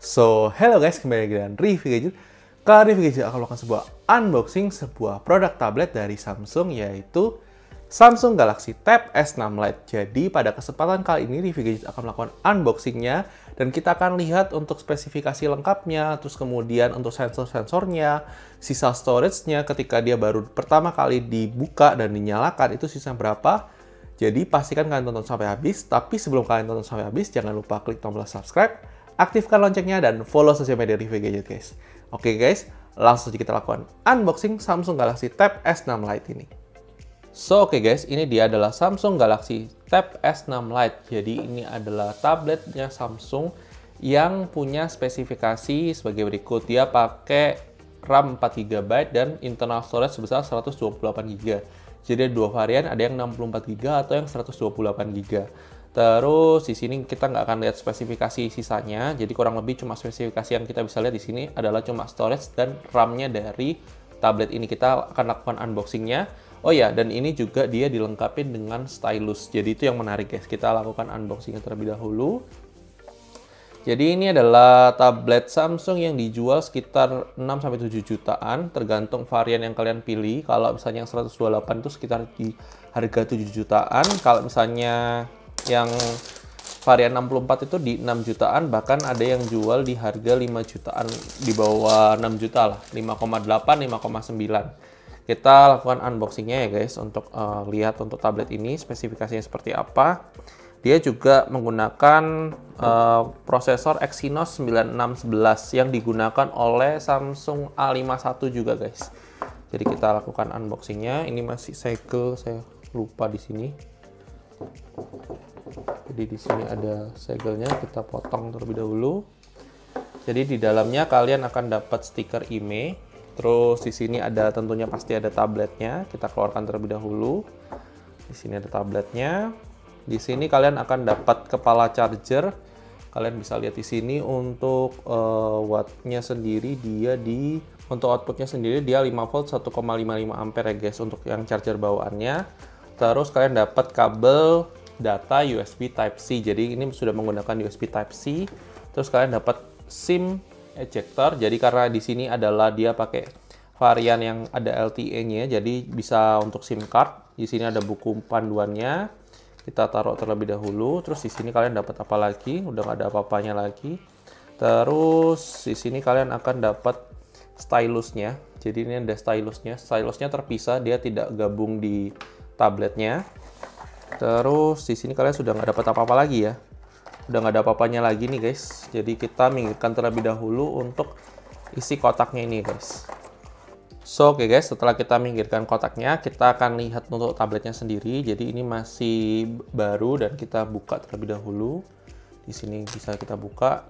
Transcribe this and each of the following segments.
Hello guys, kembali lagi dengan Review Gadget. Kali ini Review Gadget akan melakukan sebuah unboxing sebuah produk tablet dari Samsung, yaitu Samsung Galaxy Tab S6 Lite. Jadi pada kesempatan kali ini Review Gadget akan melakukan unboxingnya, dan kita akan lihat untuk spesifikasi lengkapnya, terus kemudian untuk sensor-sensornya, sisa storage-nya ketika dia baru pertama kali dibuka dan dinyalakan itu sisa berapa. Jadi pastikan kalian tonton sampai habis, tapi sebelum kalian tonton sampai habis, jangan lupa klik tombol subscribe, aktifkan loncengnya, dan follow sosial media Review Gadget, guys. Oke guys, langsung saja kita lakukan unboxing Samsung Galaxy Tab S6 Lite ini. Oke guys, ini dia adalah Samsung Galaxy Tab S6 Lite. Jadi ini adalah tabletnya Samsung yang punya spesifikasi sebagai berikut. Dia pakai RAM 4GB dan internal storage sebesar 128GB. Jadi ada dua varian, ada yang 64GB atau yang 128GB. Terus di sini kita nggak akan lihat spesifikasi sisanya, jadi kurang lebih cuma spesifikasi yang kita bisa lihat di sini adalah cuma storage dan RAM-nya dari tablet ini. Kita akan lakukan unboxingnya. Oh ya, dan ini juga dia dilengkapi dengan stylus. Jadi itu yang menarik guys. Kita lakukan unboxingnya terlebih dahulu. Jadi ini adalah tablet Samsung yang dijual sekitar 6-7 jutaan, tergantung varian yang kalian pilih. Kalau misalnya yang 128 itu sekitar di harga 7 jutaan. Kalau misalnya yang varian 64 itu di 6 jutaan, bahkan ada yang jual di harga 5 jutaan, di bawah 6 juta lah, 5,8, 5,9. Kita lakukan unboxingnya ya guys, untuk lihat untuk tablet ini spesifikasinya seperti apa. Dia juga menggunakan prosesor Exynos 9611 yang digunakan oleh Samsung A51 juga guys. Jadi kita lakukan unboxingnya. Ini masih segel, saya lupa di sini. Jadi di sini ada segelnya, kita potong terlebih dahulu. Jadi di dalamnya kalian akan dapat stiker IMEI. Terus di sini ada tentunya pasti ada tabletnya. Kita keluarkan terlebih dahulu. Di sini ada tabletnya. Di sini kalian akan dapat kepala charger. Kalian bisa lihat di sini untuk wattnya sendiri untuk outputnya sendiri dia 5 volt 1,55 ampere ya guys untuk yang charger bawaannya. Terus kalian dapat kabel data USB Type-C. Jadi ini sudah menggunakan USB Type-C. Terus kalian dapat SIM ejector. Jadi karena di sini adalah dia pakai varian yang ada LTE-nya, jadi bisa untuk SIM card. Di sini ada buku panduannya. Kita taruh terlebih dahulu. Terus di sini kalian dapat apa lagi? Udah nggak ada apa-apanya lagi. Terus di sini kalian akan dapat stylusnya. Jadi ini ada stylusnya. Stylusnya terpisah, dia tidak gabung di tabletnya. Terus di sini kalian sudah nggak dapat apa-apa lagi ya. Udah nggak ada apa-apanya lagi nih guys. Jadi kita minggirkan terlebih dahulu untuk isi kotaknya ini guys. Oke guys, setelah kita minggirkan kotaknya, kita akan lihat untuk tabletnya sendiri. Jadi ini masih baru dan kita buka terlebih dahulu. Di sini bisa kita buka.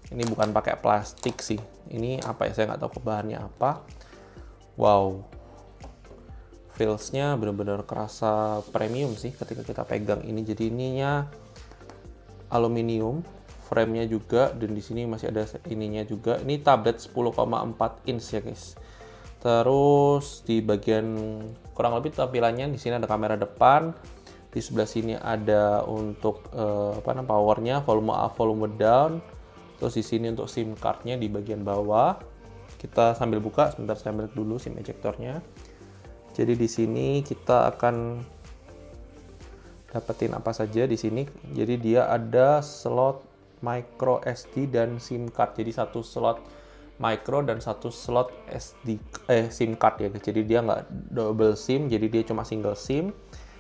Ini bukan pakai plastik sih. Ini apa ya? Saya nggak tahu bahannya apa. Wow. Feels-nya benar-benar kerasa premium sih ketika kita pegang ini. Jadi ininya aluminium, frame-nya juga, dan di sini masih ada ininya juga. Ini tablet 10,4 inch ya guys. Terus di bagian kurang lebih tampilannya di sini ada kamera depan. Di sebelah sini ada untuk powernya, volume up, volume down. Terus di sini untuk SIM card-nya di bagian bawah. Kita sambil buka, sebentar saya ambil dulu SIM ejector-nya. Jadi di sini kita akan dapetin apa saja di sini. Jadi dia ada slot micro SD dan SIM card. Jadi satu slot micro dan satu slot SIM card ya guys. Jadi dia nggak double SIM, jadi dia cuma single SIM.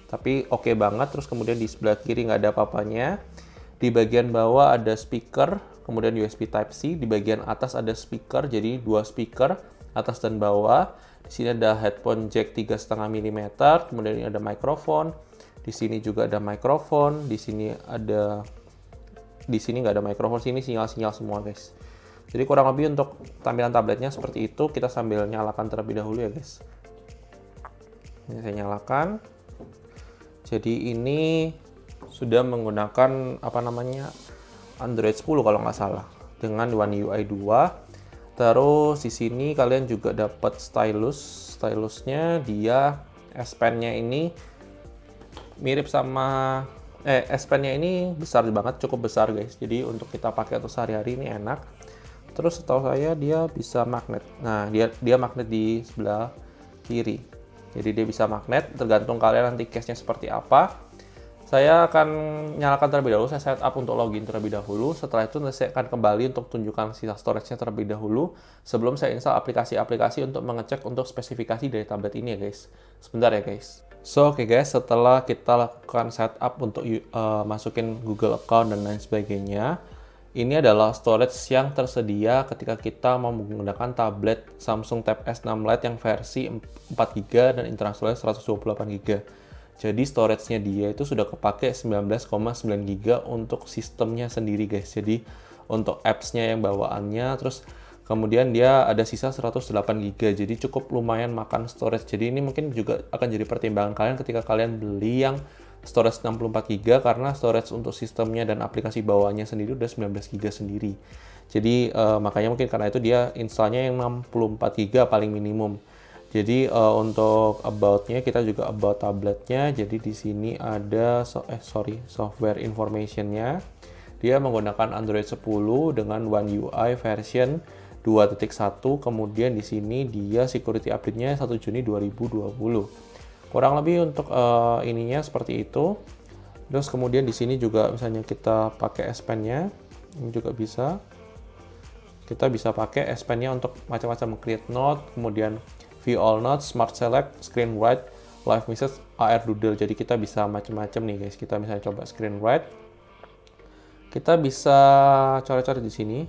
Tapi oke banget. Terus kemudian di sebelah kiri nggak ada apa-apanya. Di bagian bawah ada speaker, kemudian USB Type-C. Di bagian atas ada speaker, jadi dua speaker atas dan bawah. Di sini ada headphone jack 3,5 mm, kemudian ini ada mikrofon. Di sini juga ada mikrofon. Di sini nggak ada mikrofon, sini sinyal-sinyal semua guys. Jadi kurang lebih untuk tampilan tabletnya seperti itu. Kita sambil nyalakan terlebih dahulu ya guys. Ini saya nyalakan. Jadi ini sudah menggunakan Android 10 kalau nggak salah, dengan One UI 2. Terus di sini kalian juga dapat stylus. Stylusnya dia S Pen-nya ini mirip sama S Pen-nya ini besar banget, cukup besar guys. Jadi untuk kita pakai untuk sehari-hari ini enak. Terus setahu saya dia bisa magnet. Nah, dia magnet di sebelah kiri. Jadi dia bisa magnet, tergantung kalian nanti case-nya seperti apa. Saya akan nyalakan terlebih dahulu, saya setup untuk login terlebih dahulu. Setelah itu saya akan kembali untuk tunjukkan sisa storage-nya terlebih dahulu sebelum saya install aplikasi-aplikasi untuk mengecek untuk spesifikasi dari tablet ini ya guys. Sebentar ya guys. Oke guys, setelah kita lakukan setup untuk masukin Google account dan lain sebagainya, ini adalah storage yang tersedia ketika kita mau menggunakan tablet Samsung Tab S6 Lite yang versi 4GB dan internal storage 128GB. Jadi storage-nya dia itu sudah kepake 19,9 GB untuk sistemnya sendiri guys. Jadi untuk apps-nya yang bawaannya, terus kemudian dia ada sisa 108 GB. Jadi cukup lumayan makan storage. Jadi ini mungkin juga akan jadi pertimbangan kalian ketika kalian beli yang storage 64 GB karena storage untuk sistemnya dan aplikasi bawaannya sendiri udah 19 GB sendiri. Jadi makanya mungkin karena itu dia installnya yang 64 GB paling minimum. Jadi untuk about-nya kita juga about tabletnya. Jadi di sini ada software information-nya. Dia menggunakan Android 10 dengan One UI version 2.1. Kemudian di sini dia security update-nya 1 Juni 2020. Kurang lebih untuk ininya seperti itu. Terus kemudian di sini juga misalnya kita pakai S Pen-nya, ini juga bisa. Kita bisa pakai S Pen-nya untuk macam-macam create note, kemudian View all notes, Smart Select, Screen Write, Live Message, AR Doodle. Jadi kita bisa macam-macam nih guys. Kita misalnya coba Screen Write. Kita bisa coret-coret di sini.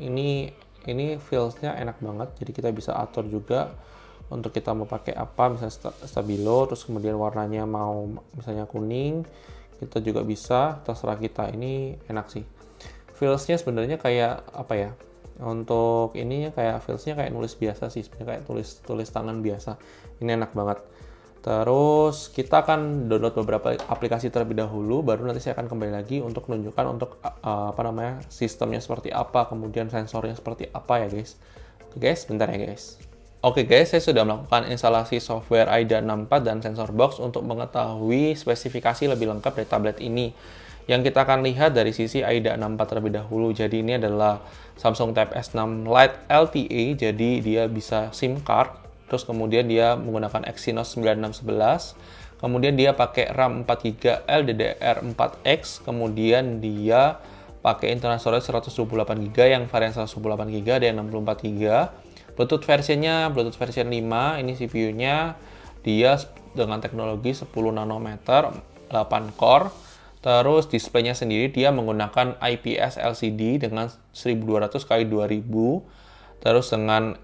Ini feels-nya enak banget. Jadi kita bisa atur juga untuk kita mau pakai apa, misalnya stabilo, terus kemudian warnanya mau misalnya kuning. Kita juga bisa, terserah kita. Ini enak sih. Feels-nya sebenarnya kayak apa ya? Untuk ininya kayak feels-nya kayak nulis biasa sih, sebenarnya kayak tulis tangan biasa. Ini enak banget. Terus kita akan download beberapa aplikasi terlebih dahulu, baru nanti saya akan kembali lagi untuk menunjukkan untuk sistemnya seperti apa, kemudian sensornya seperti apa ya guys. Oke guys, bentar ya guys. Oke guys, saya sudah melakukan instalasi software AIDA 64 dan sensor box untuk mengetahui spesifikasi lebih lengkap dari tablet ini. Yang kita akan lihat dari sisi AIDA 64 terlebih dahulu. Jadi ini adalah Samsung Tab S6 Lite LTE, jadi dia bisa SIM card. Terus kemudian dia menggunakan Exynos 9611. Kemudian dia pakai RAM 4GB LDDR4X. Kemudian dia pakai internal storage 128GB yang varian 128GB ada yang 64GB. Bluetooth versionnya Bluetooth version 5. Ini CPU-nya dia dengan teknologi 10 nanometer, 8 core. Terus displaynya sendiri dia menggunakan IPS LCD dengan 1200 x 2000. Terus dengan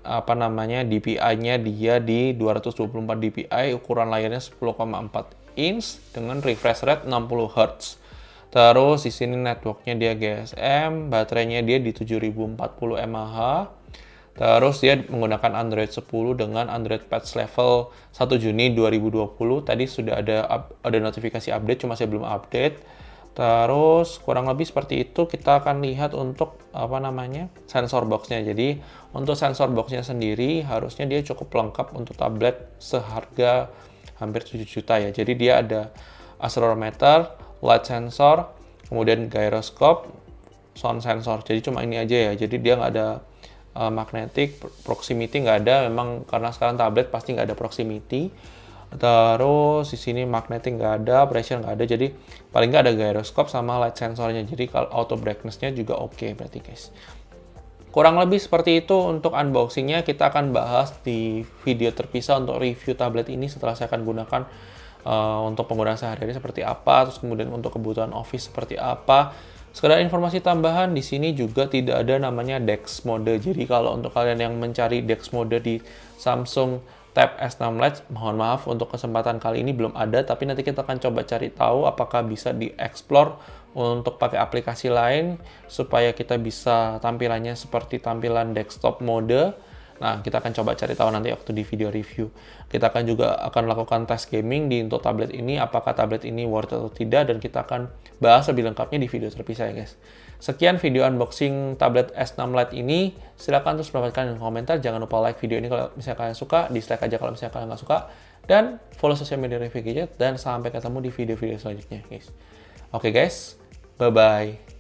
DPI-nya dia di 224 dpi, ukuran layarnya 10,4 inch dengan refresh rate 60 Hz. Terus di sini networknya dia GSM, baterainya dia di 7040 mAh. Terus dia menggunakan Android 10 dengan Android patch level 1 Juni 2020. Tadi sudah ada notifikasi update, cuma saya belum update. Terus kurang lebih seperti itu. Kita akan lihat untuk sensor box-nya. Jadi untuk sensor box-nya sendiri harusnya dia cukup lengkap untuk tablet seharga hampir 7 juta ya. Jadi dia ada accelerometer, light sensor, kemudian gyroscope, sound sensor. Jadi cuma ini aja ya. Jadi dia nggak ada magnetic, proximity nggak ada, memang karena sekarang tablet pasti nggak ada proximity. Terus di sini magnetic nggak ada, pressure nggak ada, jadi paling nggak ada gyroscope sama light sensornya. Jadi kalau auto brightness-nya juga oke berarti guys. Kurang lebih seperti itu untuk unboxing-nya. Kita akan bahas di video terpisah untuk review tablet ini setelah saya akan gunakan untuk penggunaan sehari-hari seperti apa, terus kemudian untuk kebutuhan office seperti apa. Sekedar informasi tambahan, di sini juga tidak ada namanya DeX mode. Jadi kalau untuk kalian yang mencari DeX mode di Samsung Tab S6 Lite, mohon maaf untuk kesempatan kali ini belum ada, tapi nanti kita akan coba cari tahu apakah bisa dieksplor untuk pakai aplikasi lain supaya kita bisa tampilannya seperti tampilan desktop mode. Nah, kita akan coba cari tahu nanti waktu di video review. Kita akan juga lakukan tes gaming untuk tablet ini, apakah tablet ini worth it atau tidak, dan kita akan bahas lebih lengkapnya di video terpisah ya guys. Sekian video unboxing tablet S6 Lite ini. Silahkan terus mendapatkan komentar. Jangan lupa like video ini kalau misalnya kalian suka, dislike aja kalau misalnya kalian nggak suka, dan follow sosial media review gadget, dan sampai ketemu di video-video selanjutnya guys. Oke guys, bye-bye.